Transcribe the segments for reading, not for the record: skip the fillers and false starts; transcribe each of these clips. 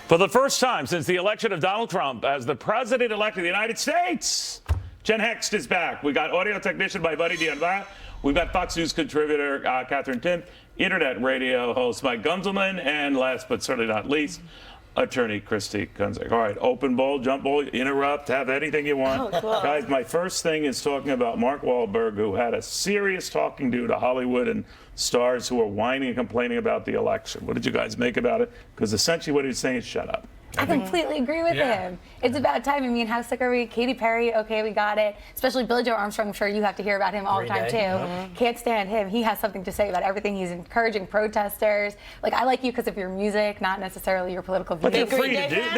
For the first time since the election of Donald Trump as the president-elect of the United States, Gen Hexed is back. We got audio technician, my buddy Dion Baia. We've got Fox News contributor Katherine Timpf, internet radio host Mike Gunzelman, and last but certainly not least, attorney Christi Kunzig. All right, open bowl, jump bowl, interrupt, have anything you want. Oh, cool. Guys, my first thing is talking about Mark Wahlberg, who had a serious talking to Hollywood and stars who were whining and complaining about the election. What did you guys make about it? Because essentially what he's saying is shut up. I completely agree with him. It's about time. I mean, how sick are we? Katy Perry, okay, we got it. Especially Billy Joe Armstrong, I'm sure you have to hear about him all the time, too. Can't stand him. He has something to say about everything. He's encouraging protesters. Like, I like you because of your music, not necessarily your political views. But they're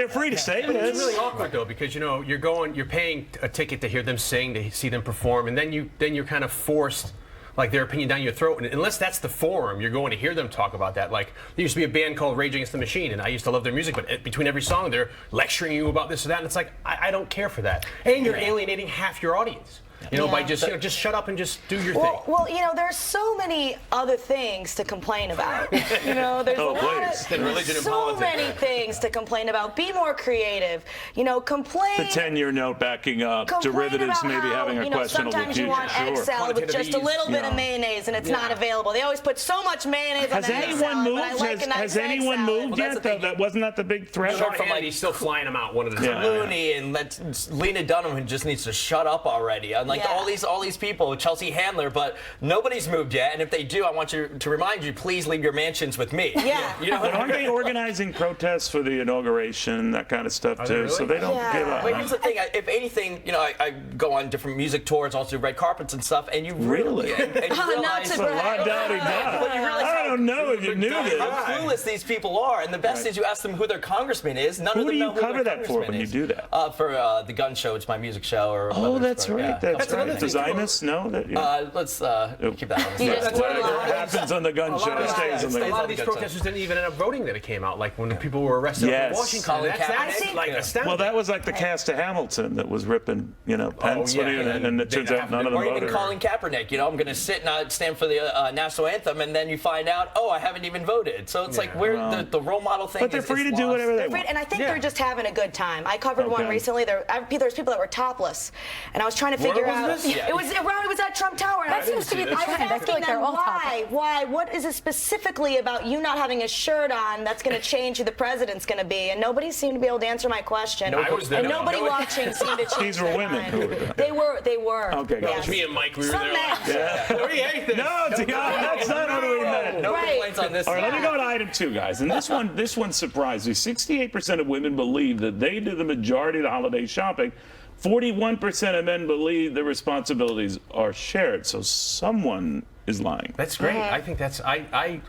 free to say this. It's really awkward, though, because, you know, you're paying a ticket to hear them sing, to see them perform, and then you're kind of forced, like, their opinion down your throat. And unless that's the forum, you're going to hear them talk about that. Like, there used to be a band called Rage Against the Machine, and I used to love their music, but between every song, they're lecturing you about this or that, and it's like, I don't care for that. And you're alienating half your audience. You know, by just, just shut up and just do your thing. Well, you know, there's so many other things to complain about. You know, there's so many things to complain about. Be more creative. You know, complain. The 10-year note backing up, derivatives maybe having a questionable sometimes future. You want Excel with just a little bit of mayonnaise and it's not available. They always put so much mayonnaise on the Excel. Has anyone moved yet? That wasn't that the big threat? Short from like he's still flying them out one at a time. Looney and Lena Dunham, who just needs to shut up already. Like all these people, Chelsea Handler, but nobody's moved yet. And if they do, I want you to remind you, please leave your mansions with me. Yeah. You know, but aren't they organizing protests for the inauguration, that kind of stuff too? Really? So they don't give up. But here's the thing: if anything, you know, I go on different music tours, also red carpets and stuff, and you really, and you realize I don't know if you knew this. How clueless these people are, and the best is you ask them who their congressman is. None of them know who their congressman is. Who do you cover that for when you do that? For the Gun Show, it's my music show. Or that's right. That's right. Does Imus know that? Let's keep that on the side. That's what happens on the Gun Show stays on the. A lot of these protesters didn't even end up voting that it came out. Like when people were arrested in Washington. That's like astounding. Well, that was like the cast of Hamilton that was ripping, you know, Pence, and it turns out none of them voted. Or even Colin Kaepernick. You know, I'm going to sit and stand for the national anthem, and then you find out, I haven't even voted. So it's like where the role model thing. But they're free to do whatever they want. And I think they're just having a good time. I covered one recently. There's people that were topless, and I was trying to figure out. It was at Trump Tower. That seems to be the trend. I feel like they're all topless. Why? What is it specifically about you not having a shirt on that's going to change who the president's going to be? And nobody seemed to be able to answer my question. And nobody watching seemed to change. These were women. They were. Okay, yes. Me and Mike, we were there. No, that's not what we meant. No complaints on this. All right, let me go to item 2, guys. And this one surprised me. 68% of women believe that they do the majority of the holiday shopping. 41% of men believe the responsibilities are shared. So someone is lying. That's great. I think that's I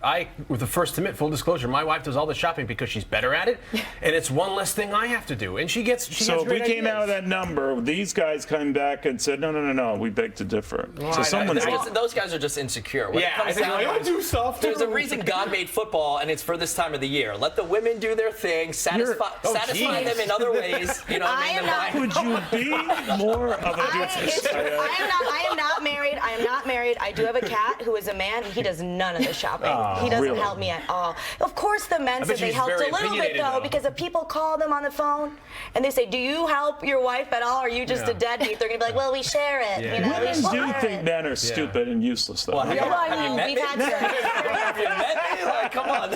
was the first to admit, full disclosure, my wife does all the shopping because she's better at it, and it's one less thing I have to do. And she gets so if we came out with that number, these guys come back and said, no, we beg to differ. Well, so someone's lying. Those guys are just insecure. When it comes down, I do stuff. There's a reason God made football, and it's for this time of the year. Let the women do their thing, satisfy them in other ways. You know what I mean? Would you be more of a I am not married. I am not married. I do have a cat who is a man. He does none of the shopping. He doesn't help me at all. Of course, the men said they helped a little bit, though, because if people call them on the phone and they say, do you help your wife at all, or are you just a deadbeat? They're going to be like, well, we share it. You know, women do think men are stupid and useless, though. Well, have you met me? Have you met me? Like, come on.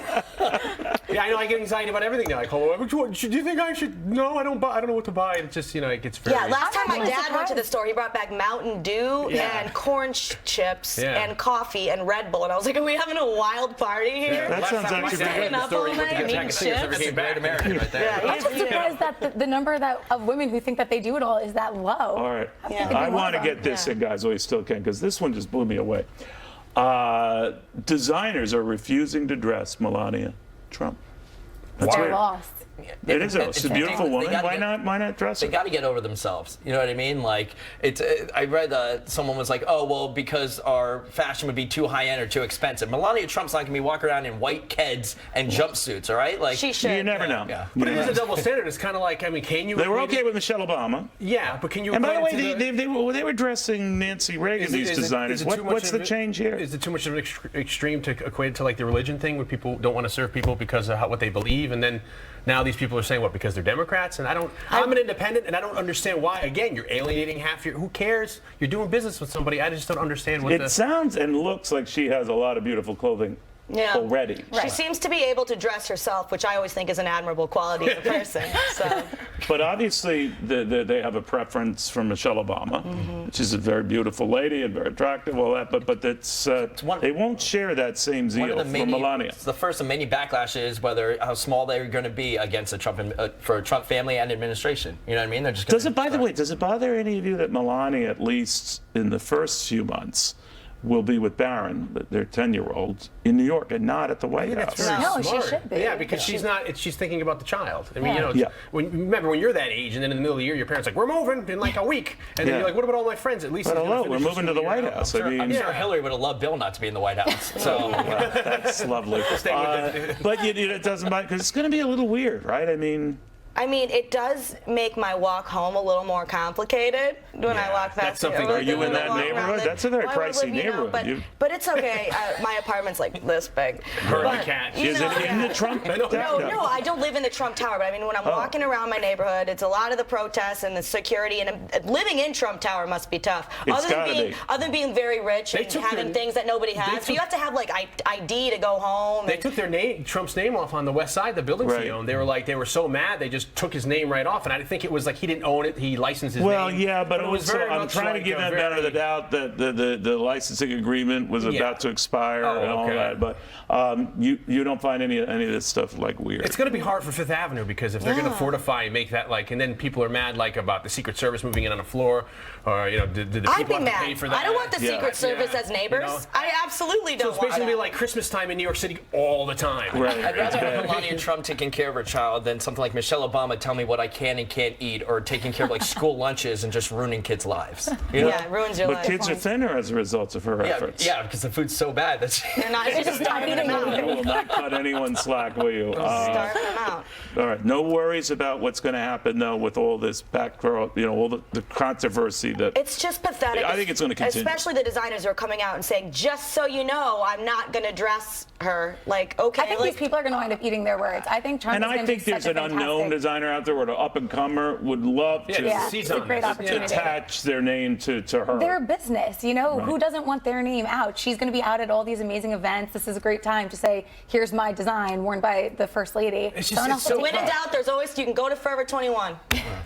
Yeah, I know. I get anxiety about everything now. I call, which one? Do you think I should? No, I don't buy. I don't know what to buy. It's just, it gets very. Yeah, last time my dad went to the store, he brought back Mountain Dew and corn chips and coffee and Red Bull, and I was like, are we having a wild party here? That sounds actually good. Up all night eating chips. Great American right there. I'm just surprised that the number of women who think that they do it all is that low. All right. I want to get this in, guys, while you still can, because this one just blew me away. Designers are refusing to dress Melania Trump. That's They're weird. lost. It is. It's a beautiful woman. Why not dress her? They got to get over themselves. You know what I mean? Like, I read someone was like, oh, well, because our fashion would be too high end or too expensive. Melania Trump's not going to be walking around in white Keds and jumpsuits, all right? Like, she should. You never know. Yeah. But it is a double standard. It's kind of like, can you? They were okay with Michelle Obama. Yeah, but can you? And by the way, they were dressing Nancy Reagan. These designers. What's the change here? Is it too much of an extreme to equate it to like the religion thing, where people don't want to serve people because of what they believe, and then now these people are saying, what, because they're Democrats? And I'm an independent, and I don't understand why. Again, you're alienating half your, who cares? You're doing business with somebody. I just don't understand what It sounds and looks like she has a lot of beautiful clothing already. She seems to be able to dress herself, which I always think is an admirable quality of a person. So. But obviously, they have a preference for Michelle Obama. She's a very beautiful lady and very attractive, all that. But they won't share that same zeal for Melania. It's the first of many backlashes, whether how small they're going to be against the Trump for Trump family and administration. You know what I mean? They're just. Does it bother any of you that Melania, at least in the first few months, will be with Barron, their 10-year-old, in New York, and not at the White House? No, she should be. Yeah, because she's not. She's thinking about the child. I mean, remember when you're that age, and then in the middle of the year, your parents are like, "We're moving in like a week," and then you're like, "What about all my friends? At least." But hello, we're moving to the White House. I'm sure Hillary would have loved Bill not to be in the White House. So that's lovely. But it doesn't matter because it's going to be a little weird, right? I mean, it does make my walk home a little more complicated when I walk past. Are you in that neighborhood? That's a very pricey neighborhood. But it's okay. My apartment's like this big. Her and the cat. Is it in the Trump Tower? No, I don't live in the Trump Tower. But I mean, when I'm walking around my neighborhood, it's a lot of the protests and the security. And living in Trump Tower must be tough. Other than being very rich and having things that nobody has. So you have to have like ID to go home. They took Trump's name off on the west side, the buildings he owned. They were so mad they just took his name right off, and I think it was like he didn't own it. He licensed his name. Well, yeah, but it was. I'm trying to give them benefit of the doubt that the licensing agreement was about to expire and all that. But you don't find any of this stuff like weird. It's going to be hard for Fifth Avenue because if they're going to fortify and make that and then people are mad about the Secret Service moving in on the floor, or did the people have to pay for that? I don't want the Secret Service as neighbors. I absolutely don't. So it's basically going to be like Christmas time in New York City all the time. Right. I'd rather have Melania Trump taking care of her child than something like Michelle Obama telling me what I can and can't eat, or taking care of like school lunches and just ruining kids' lives. You know? Yeah, it ruins your life. But kids are thinner as a result of her efforts. Yeah, because the food's so bad that they're just not eating You will not cut anyone slack, will you? Starving them out. All right. No worries about what's going to happen though with all this all the controversy that. It's just pathetic. I think it's going to continue. Especially the designers who are coming out and saying, "Just so you know, I'm not going to dress her." Like, okay. I think these people are going to wind up eating their words. I think Trump. And I think there's an unknown designer out there or an up-and-comer would love to it's a great opportunity. attach their name to her. They're a business, who doesn't want their name out? She's going to be out at all these amazing events. This is a great time to say, here's my design worn by the First Lady. So when in doubt, you can go to Forever 21.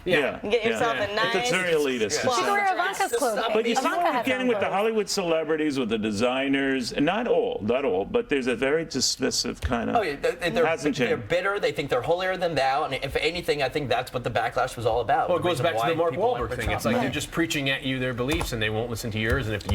Yeah. And get yourself a nice. It's very elitist. She can wear Ivanka's clothing. But you see what we're getting with the Hollywood celebrities, with the designers, and not all, but there's a very dismissive kind of. Oh, yeah, they're bitter. They think they're holier than thou, and if anything, I think that's what the backlash was all about. Well, it goes back to the Mark Wahlberg thing. It's like they're just preaching at you their beliefs, and they won't listen to yours. And if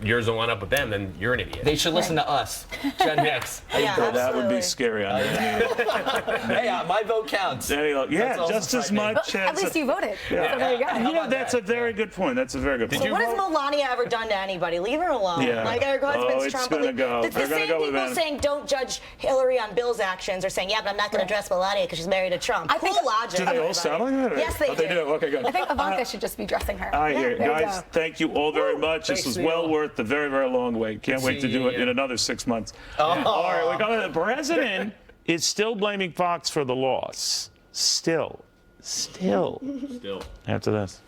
yours don't line up with them, then you're an idiot. They should listen to us, Gen Hexed. That would be scary. Hey, my vote counts. Just as much. At least you voted. So there you go. That's a very good point. That's a very good point. So what has Melania ever done to anybody? Leave her alone. Yeah. Like her husband's it's Trump. gonna go. It's the same people saying don't judge Hillary on Bill's actions, or saying, yeah, but I'm not going to dress Melania because she's married to Trump. Cool logic. Do they all sound like that? Yes, they do. Okay, good. I think Ivanka should just be dressing her. I hear it. Guys, thank you all very much. This was well worth the very, very long wait. Can't wait to do it in another 6 months. All right, we got the president is still blaming Fox for the loss. Still. After this.